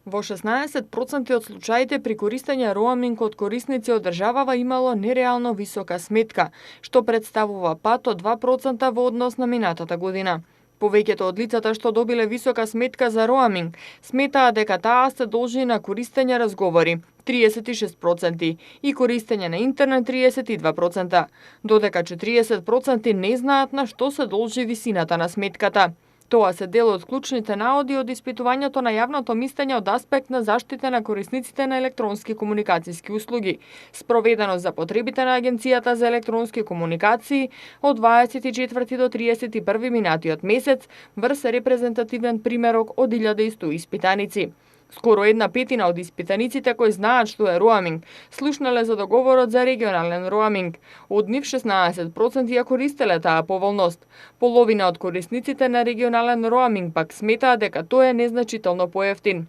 Во 16% од случаите при користење роаминг од корисници од државава имало нереално висока сметка, што представува пат од 2% во однос на минатата година. Повеќето од лицата што добиле висока сметка за роаминг сметаат дека таа се должи на користење разговори 36% и користење на интернет 32%, додека 40% не знаат на што се должи висината на сметката. Тоа се дел од клучните наоди од испитувањето на јавното мислење од аспект на заштита на корисниците на електронски комуникацијски услуги, спроведено за потребите на Агенцијата за електронски комуникации од 24 до 31 минатиот месец врз репрезентативен примерок од 1100 испитаници. Скоро 1/5 од испитаниците кои знаат што е роаминг, слушнале за договорот за регионален роаминг. Од нив 16% ја користеле таа поволност. Половина од корисниците на регионален роаминг пак сметаат дека тоа е незначително поевтин.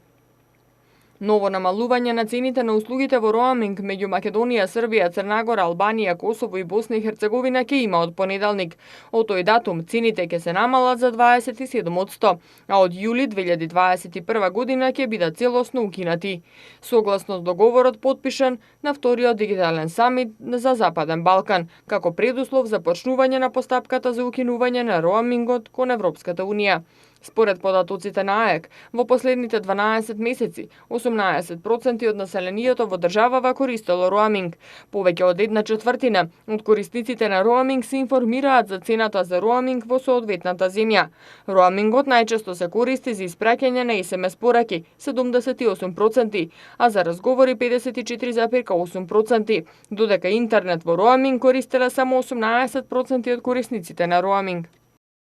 Ново намалување на цените на услугите во роаминг меѓу Македонија, Србија, Црна Гора, Албанија, Косово и Босна и Херцеговина ќе има од понеделник. Од тој датум цените ќе се намалат за 27%, а од јули 2021 година ќе бидат целосно укинати. Согласно договорот потпишан на вториот дигитален самит за Западен Балкан, како предуслов за почнување на постапката за укинување на роамингот кон Европската Унија. Според податоците на АЕК, во последните 12 месеци, 18% од населението во државава користело роаминг. Повеќе од 1/4 од корисниците на роаминг се информираат за цената за роаминг во соодветната земја. Роамингот најчесто се користи за испраќање на SMS пораки, 78%, а за разговори 54,8%, додека интернет во роаминг користеле само 18% од корисниците на роаминг.